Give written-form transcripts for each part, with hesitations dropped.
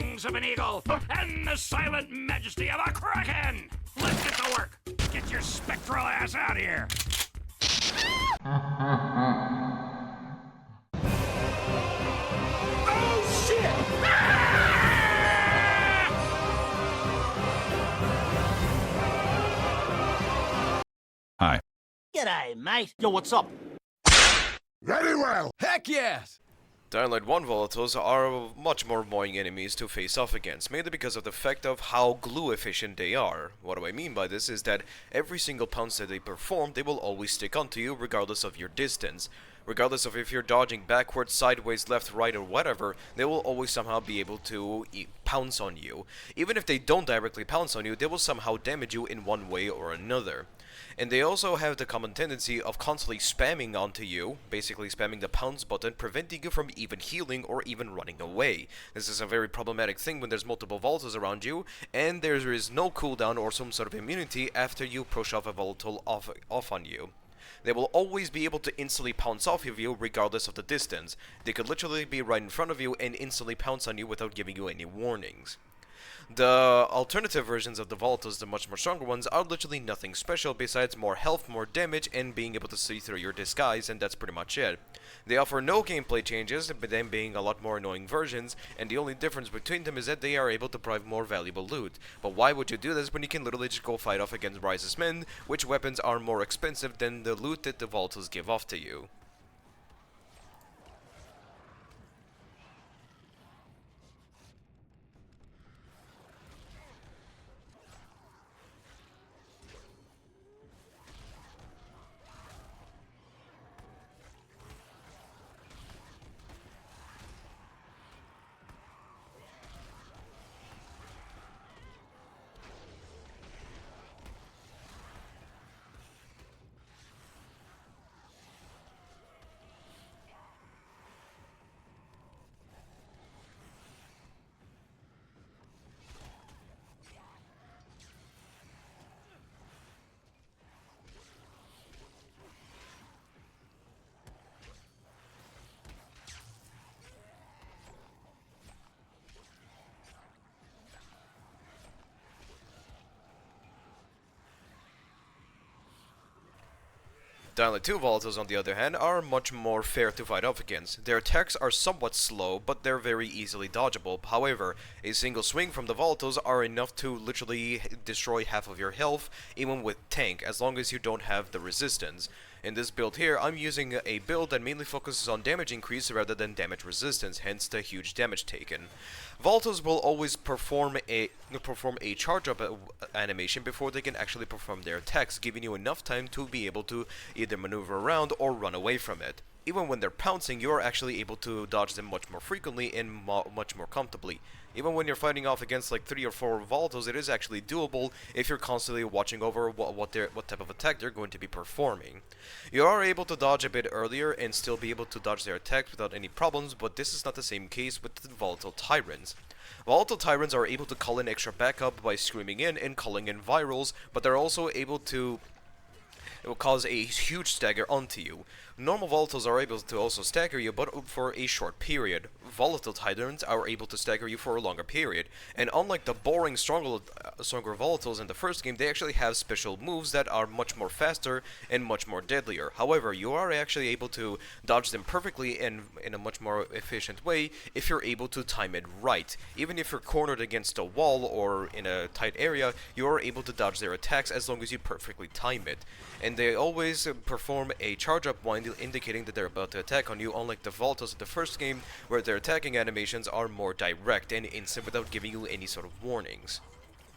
wings of an eagle and the silent majesty of a kraken! Let's get to work! Get your spectral ass out of here! Oh shit! Hi. G'day, mate. Yo, what's up? Very well. Heck yes! DL1 Volatiles are much more annoying enemies to face off against, mainly because of the fact of how glue efficient they are. What do I mean by this is that every single pounce that they perform, they will always stick onto you regardless of your distance. Regardless of if you're dodging backwards, sideways, left, right, or whatever, they will always somehow be able to pounce on you. Even if they don't directly pounce on you, they will somehow damage you in one way or another. And they also have the common tendency of constantly spamming onto you, basically spamming the pounce button, preventing you from even healing or even running away. This is a very problematic thing when there's multiple volatiles around you, and there is no cooldown or some sort of immunity after you push off a volatile off on you. They will always be able to instantly pounce off of you regardless of the distance. They could literally be right in front of you and instantly pounce on you without giving you any warnings. The alternative versions of the Volatiles, the much more stronger ones, are literally nothing special besides more health, more damage, and being able to see through your disguise, and that's pretty much it. They offer no gameplay changes, but them being a lot more annoying versions, and the only difference between them is that they are able to provide more valuable loot. But why would you do this when you can literally just go fight off against Rise's men, which weapons are more expensive than the loot that the Volatiles give off to you? DL2 Volatiles, on the other hand, are much more fair to fight off against. Their attacks are somewhat slow, but they're very easily dodgeable. However, a single swing from the Volatiles are enough to literally destroy half of your health, even with tank, as long as you don't have the resistance. In this build here, I'm using a build that mainly focuses on damage increase rather than damage resistance, hence the huge damage taken. Volatiles will always perform a charge-up animation before they can actually perform their attacks, giving you enough time to be able to either maneuver around or run away from it. Even when they're pouncing, you are actually able to dodge them much more frequently and much more comfortably. Even when you're fighting off against like 3 or 4 Volatiles, it is actually doable if you're constantly watching over what type of attack they're going to be performing. You are able to dodge a bit earlier and still be able to dodge their attacks without any problems, but this is not the same case with the Volatile Tyrants. Volatile Tyrants are able to call in extra backup by screaming in and calling in Virals, but they're also able to... It will cause a huge stagger onto you. Normal Volatiles are able to also stagger you, but for a short period. Volatile Tyrants are able to stagger you for a longer period. And unlike the boring, stronger Volatiles in the first game, they actually have special moves that are much more faster and much more deadlier. However, you are actually able to dodge them perfectly and in a much more efficient way if you're able to time it right. Even if you're cornered against a wall or in a tight area, you are able to dodge their attacks as long as you perfectly time it. And they always perform a charge-up wind, indicating that they're about to attack on you, unlike the Volatiles of the first game, where their attacking animations are more direct and instant without giving you any sort of warnings.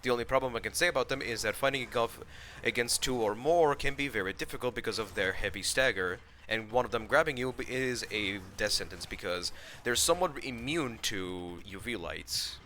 The only problem I can say about them is that fighting off against 2 or more can be very difficult because of their heavy stagger, and one of them grabbing you is a death sentence because they're somewhat immune to UV lights.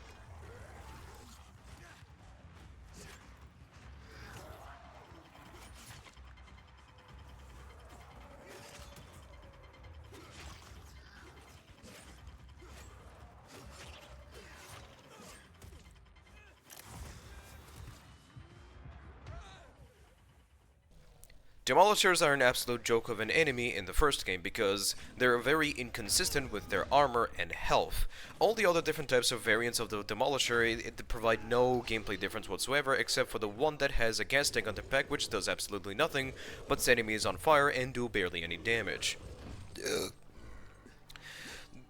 Demolishers are an absolute joke of an enemy in the first game because they're very inconsistent with their armor and health. All the other different types of variants of the Demolisher it provide no gameplay difference whatsoever except for the one that has a gas tank on the back which does absolutely nothing but set enemies on fire and do barely any damage.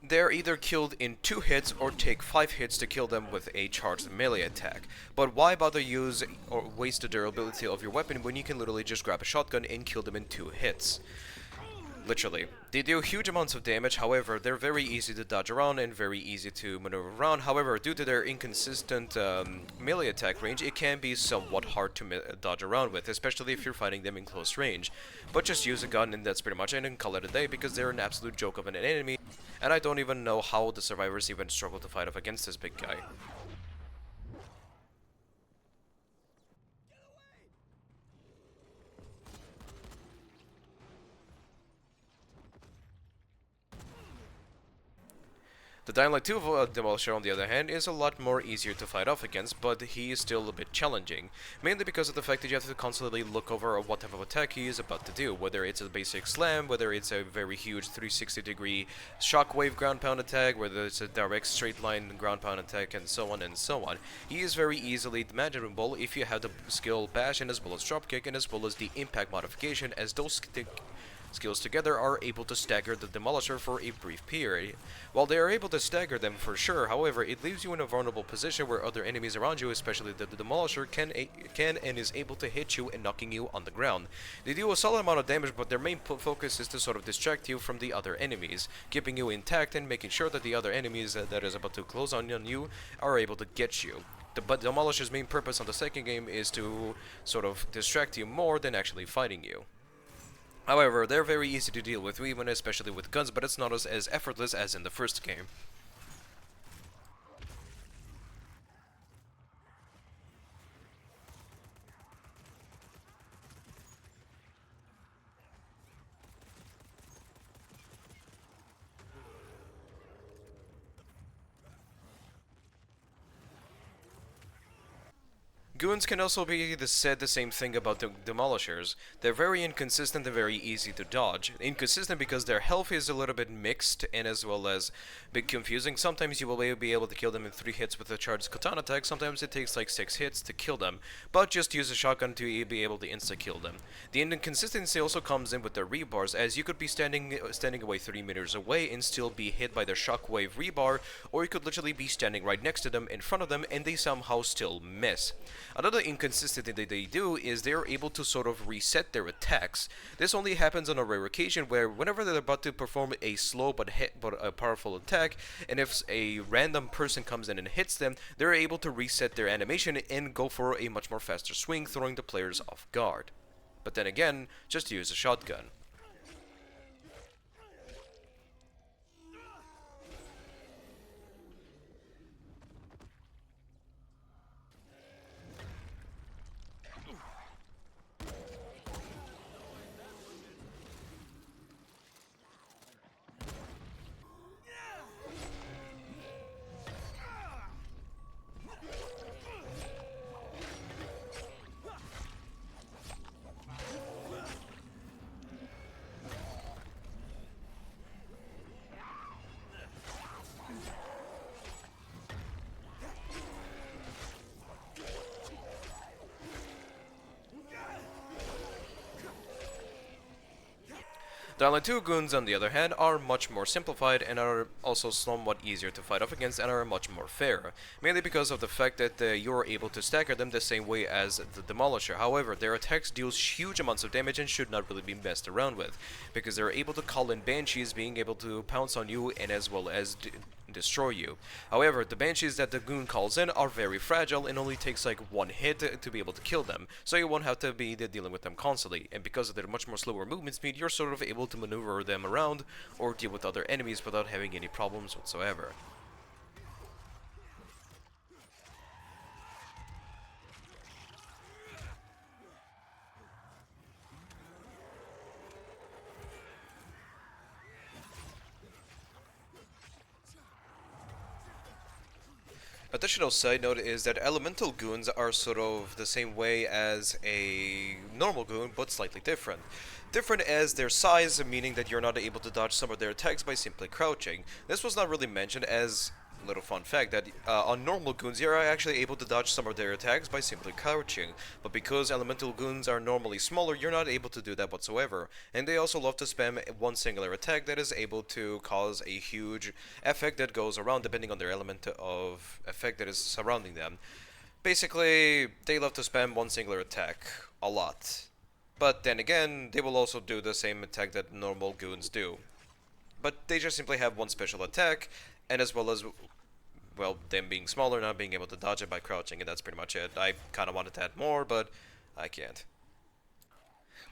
They're either killed in 2 hits or take 5 hits to kill them with a charged melee attack. But why bother use or waste the durability of your weapon when you can literally just grab a shotgun and kill them in 2 hits? Literally. They do huge amounts of damage, however, they're very easy to dodge around and very easy to maneuver around. However, due to their inconsistent melee attack range, it can be somewhat hard to dodge around with, especially if you're fighting them in close range. But just use a gun and that's pretty much it and call it a day because they're an absolute joke of an enemy. And I don't even know how the survivors even struggle to fight off against this big guy. The DL2 Demolisher, on the other hand, is a lot more easier to fight off against, but he is still a bit challenging. Mainly because of the fact that you have to constantly look over what type of attack he is about to do, whether it's a basic slam, whether it's a very huge 360-degree shockwave ground pound attack, whether it's a direct straight line ground pound attack, and so on and so on. He is very easily manageable if you have the skill bash and as well as dropkick and as well as the impact modification, as those skills together are able to stagger the Demolisher for a brief period. While they are able to stagger them for sure, however, it leaves you in a vulnerable position where other enemies around you, especially the Demolisher, can and is able to hit you and knocking you on the ground. They do a solid amount of damage, but their main focus is to sort of distract you from the other enemies, keeping you intact and making sure that the other enemies that is about to close on you are able to get you. But Demolisher's main purpose on the second game is to sort of distract you more than actually fighting you. However, they're very easy to deal with, even especially with guns, but it's not as effortless as in the first game. Goons can also be said the same thing about the Demolishers. They're very inconsistent and very easy to dodge. Inconsistent because their health is a little bit mixed and as well as a bit confusing. Sometimes you will be able to kill them in 3 hits with a charged katana attack, sometimes it takes like 6 hits to kill them, but just use a shotgun to be able to insta-kill them. The inconsistency also comes in with their rebars, as you could be standing away 3 meters away and still be hit by their shockwave rebar, or you could literally be standing right next to them, in front of them, and they somehow still miss. Another inconsistency that they do is they're able to sort of reset their attacks. This only happens on a rare occasion where whenever they're about to perform a slow but a powerful attack, and if a random person comes in and hits them, they're able to reset their animation and go for a much more faster swing, throwing the players off guard. But then again, just use a shotgun. DL2 Goons, on the other hand, are much more simplified and are also somewhat easier to fight off against and are much more fair, mainly because of the fact that you're able to stagger them the same way as the Demolisher. However, their attacks deal huge amounts of damage and should not really be messed around with, because they're able to call in Banshees, being able to pounce on you and as well as destroy you. However, the Banshees that the Goon calls in are very fragile and only takes like 1 hit to be able to kill them, so you won't have to be dealing with them constantly, and because of their much more slower movement speed, you're sort of able to maneuver them around or deal with other enemies without having any problems whatsoever. Additional side note is that elemental goons are sort of the same way as a normal goon, but slightly different. Different as their size, meaning that you're not able to dodge some of their attacks by simply crouching. This was not really mentioned as little fun fact that on normal goons you're actually able to dodge some of their attacks by simply crouching, but because elemental goons are normally smaller, you're not able to do that whatsoever. And they also love to spam one singular attack that is able to cause a huge effect that goes around depending on their element of effect that is surrounding them. Basically, they love to spam one singular attack a lot. But then again, they will also do the same attack that normal goons do. But they just simply have one special attack, and as well as, well, them being smaller, not being able to dodge it by crouching, and that's pretty much it. I kind of wanted to add more, but I can't.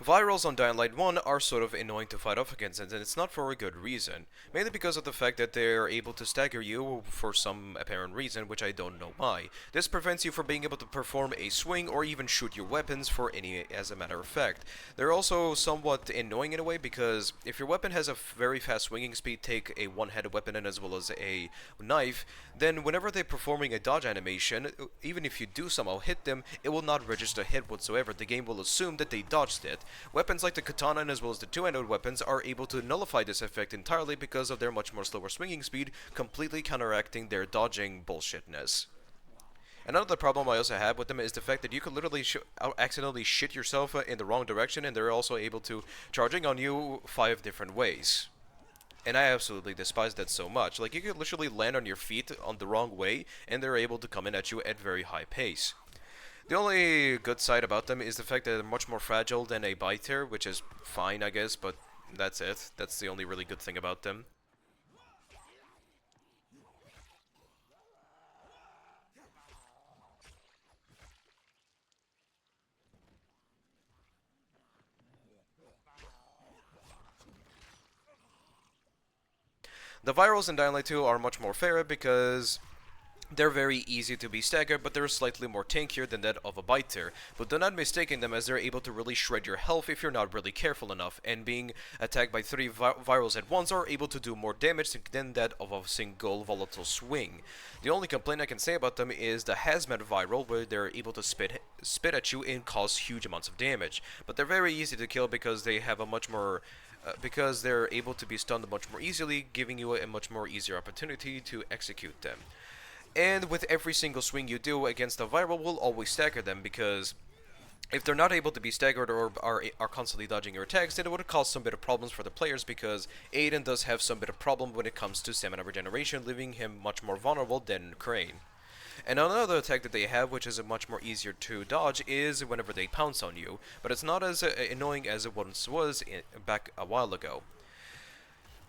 Virals on Dying 1 are sort of annoying to fight off against, and it's not for a good reason. Mainly because of the fact that they're able to stagger you for some apparent reason, which I don't know why. This prevents you from being able to perform a swing or even shoot your weapons for any, as a matter of fact. They're also somewhat annoying in a way because if your weapon has a very fast swinging speed, take a one-handed weapon and as well as a knife, then whenever they're performing a dodge animation, even if you do somehow hit them, it will not register a hit whatsoever. The game will assume that they dodged it. Weapons like the katana and as well as the two-handed weapons are able to nullify this effect entirely because of their much more slower swinging speed, completely counteracting their dodging bullshitness. Another problem I also have with them is the fact that you could literally accidentally shit yourself in the wrong direction, and they're also able to charging on you 5 different ways. And I absolutely despise that so much. Like, you could literally land on your feet on the wrong way, and they're able to come in at you at very high pace. The only good side about them is the fact that they're much more fragile than a biter, which is fine, I guess, but that's it. That's the only really good thing about them. The Virals in Dying Light 2 are much more fair because they're very easy to be staggered, but they're slightly more tankier than that of a biter. But do not mistake them, as they're able to really shred your health if you're not really careful enough, and being attacked by 3 virals at once are able to do more damage than that of a single volatile swing. The only complaint I can say about them is the hazmat viral, where they're able to spit at you and cause huge amounts of damage. But they're very easy to kill because they have a much more because they're able to be stunned much more easily, giving you a much more easier opportunity to execute them. And with every single swing you do against a viral will always stagger them, because if they're not able to be staggered or are constantly dodging your attacks, then it would cause some bit of problems for the players, because Aiden does have some bit of problem when it comes to stamina regeneration, leaving him much more vulnerable than Crane. And another attack that they have, which is much more easier to dodge, is whenever they pounce on you, but it's not as annoying as it once was back a while ago.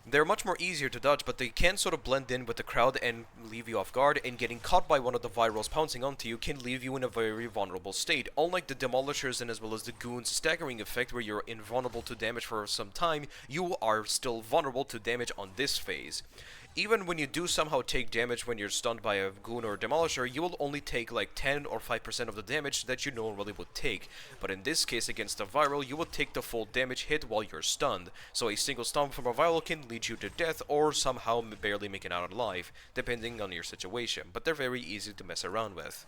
They're much more easier to dodge, but they can sort of blend in with the crowd and leave you off guard, and getting caught by one of the virals pouncing onto you can leave you in a very vulnerable state. Unlike the Demolishers and as well as the Goons' staggering effect, where you're invulnerable to damage for some time, you are still vulnerable to damage on this phase. Even when you do somehow take damage when you're stunned by a Goon or a Demolisher, you will only take like 10 or 5% of the damage that you normally would take. But in this case, against a Viral, you will take the full damage hit while you're stunned. So a single stun from a Viral can lead you to death or somehow barely make it out alive, depending on your situation. But they're very easy to mess around with.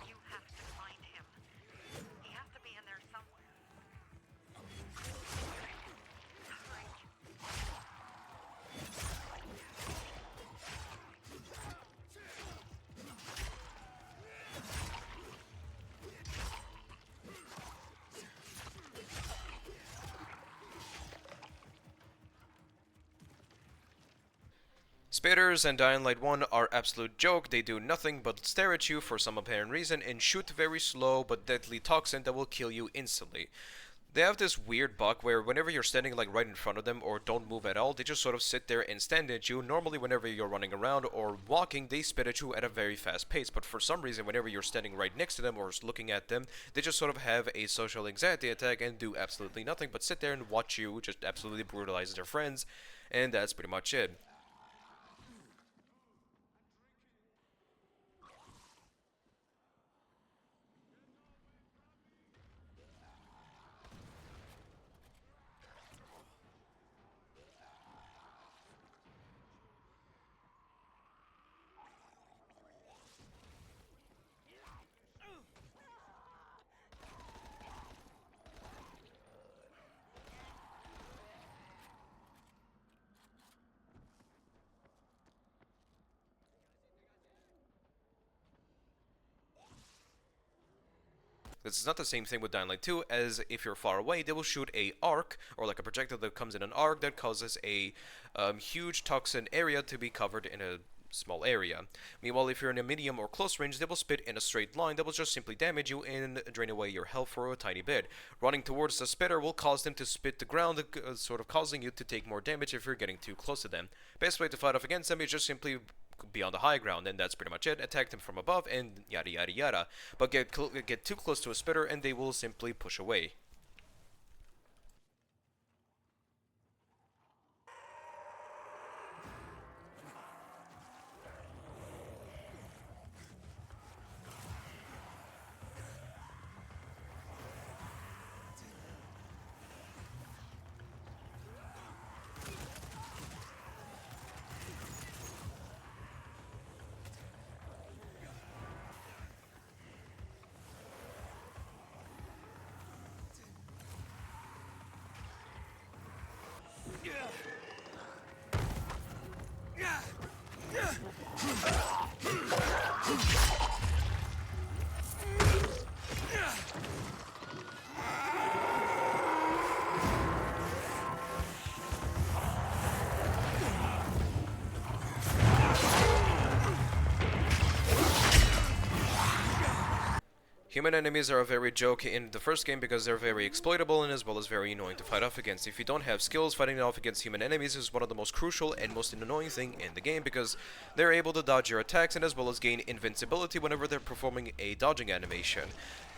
You have to find him. He has to be in there somewhere. Hurry. Spitters and Dying Light 1 are absolute joke. They do nothing but stare at you for some apparent reason and shoot very slow but deadly toxin that will kill you instantly. They have this weird bug where whenever you're standing like right in front of them or don't move at all, they just sort of sit there and stand at you. Normally whenever you're running around or walking, they spit at you at a very fast pace, but for some reason whenever you're standing right next to them or looking at them, they just sort of have a social anxiety attack and do absolutely nothing but sit there and watch you just absolutely brutalize their friends, and that's pretty much it. This is not the same thing with Dying Light 2, as if you're far away, they will shoot a arc, or like a projectile that comes in an arc that causes a huge toxin area to be covered in a small area. Meanwhile, if you're in a medium or close range, they will spit in a straight line that will just simply damage you and drain away your health for a tiny bit. Running towards the spitter will cause them to spit the ground, sort of causing you to take more damage if you're getting too close to them. Best way to fight off against them is just simply be on the high ground, and that's pretty much it. Attack them from above and yada yada yada. But get too close to a spitter and they will simply push away. Human enemies are a very joke in the first game because they're very exploitable and as well as very annoying to fight off against. If you don't have skills, fighting off against human enemies is one of the most crucial and most annoying thing in the game because they're able to dodge your attacks and as well as gain invincibility whenever they're performing a dodging animation.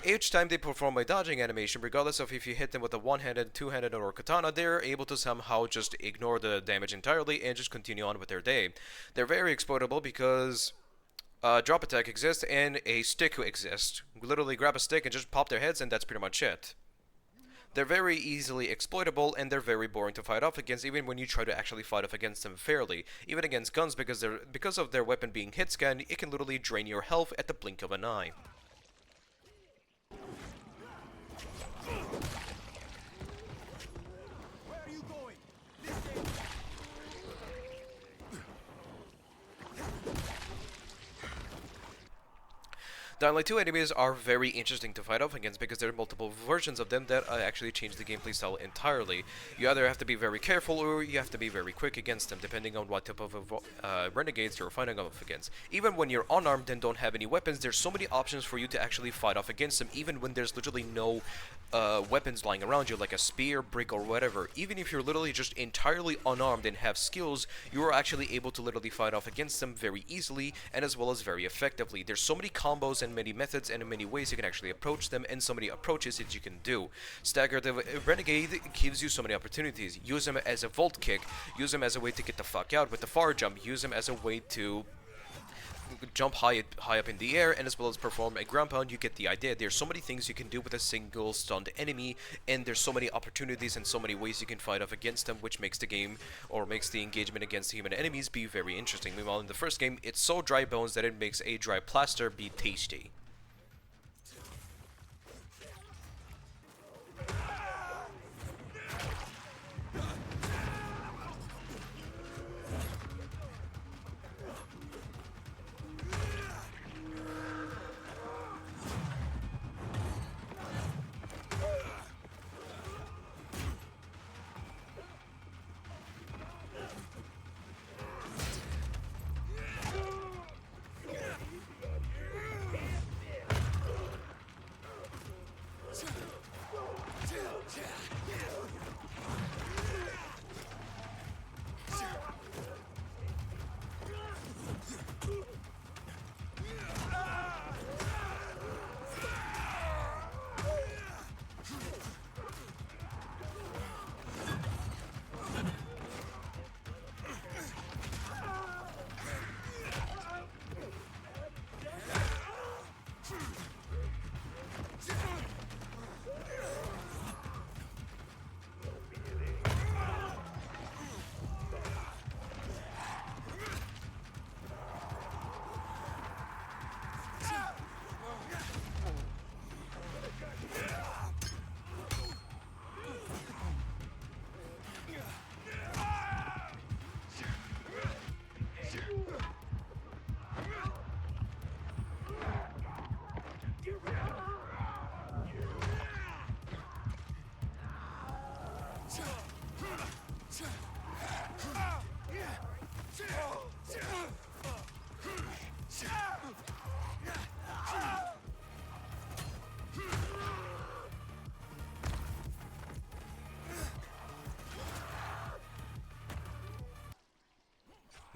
Each time they perform a dodging animation, regardless of if you hit them with a one-handed, two-handed, or katana, they're able to somehow just ignore the damage entirely and just continue on with their day. They're very exploitable because drop attack exists and a stick exists. Literally grab a stick and just pop their heads and that's pretty much it. They're very easily exploitable and they're very boring to fight off against even when you try to actually fight off against them fairly. Even against guns because of their weapon being hit scan, it can literally drain your health at the blink of an eye. Dying Light 2 enemies are very interesting to fight off against because there are multiple versions of them that actually change the gameplay style entirely. You either have to be very careful or you have to be very quick against them depending on what type of renegades you're fighting off against. Even when you're unarmed and don't have any weapons, there's so many options for you to actually fight off against them even when there's literally no weapons lying around you like a spear, brick or whatever. Even if you're literally just entirely unarmed and have skills, you are actually able to literally fight off against them very easily and as well as very effectively. There's so many combos and many methods and many ways you can actually approach them and so many approaches that you can do. Stagger the Renegade gives you so many opportunities. Use them as a vault kick, use them as a way to get the fuck out with the far jump, use them as a way to jump high up in the air and as well as perform a ground pound. You get the idea. There's so many things you can do with a single stunned enemy and there's so many opportunities and so many ways you can fight off against them, which makes the game or makes the engagement against human enemies be very interesting. Meanwhile in the first game it's so dry bones that it makes a dry plaster be tasty.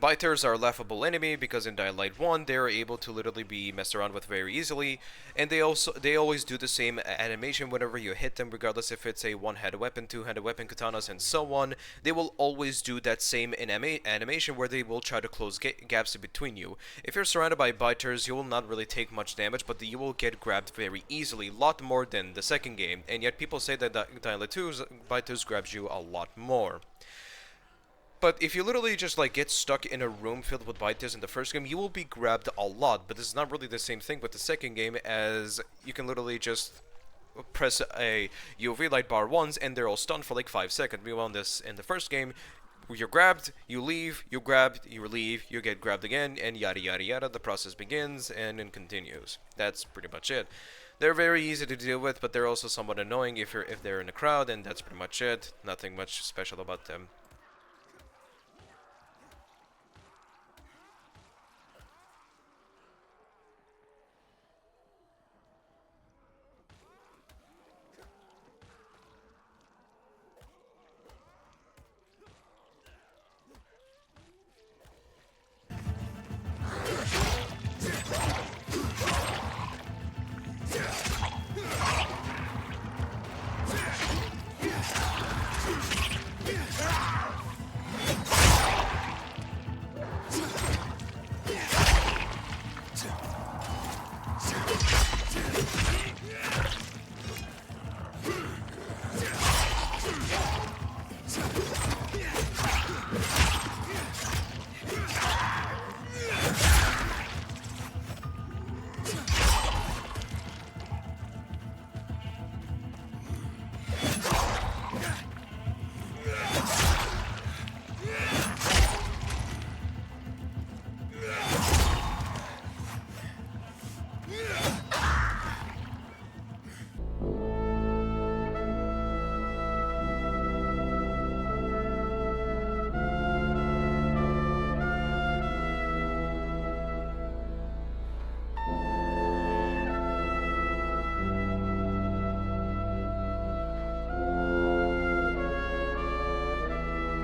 Biters are a laughable enemy because in DL1 they are able to literally be messed around with very easily, and they always do the same animation whenever you hit them, regardless if it's a one-handed weapon, two-handed weapon, katanas, and so on. They will always do that same animation where they will try to close gaps in between you. If you're surrounded by Biters, you will not really take much damage, but you will get grabbed very easily, a lot more than the second game, and yet people say that DL2's Biters grabs you a lot more. But if you literally just like get stuck in a room filled with Biters in the first game, you will be grabbed a lot, but this is not really the same thing with the second game, as you can literally just press a UV light bar once and they're all stunned for like 5 seconds. Meanwhile in the first game, you're grabbed, you leave, you grabbed, you leave, you get grabbed again, and yada yada yada. The process begins and then continues. That's pretty much it. They're very easy to deal with, but they're also somewhat annoying if they're in a crowd, and that's pretty much it. Nothing much special about them.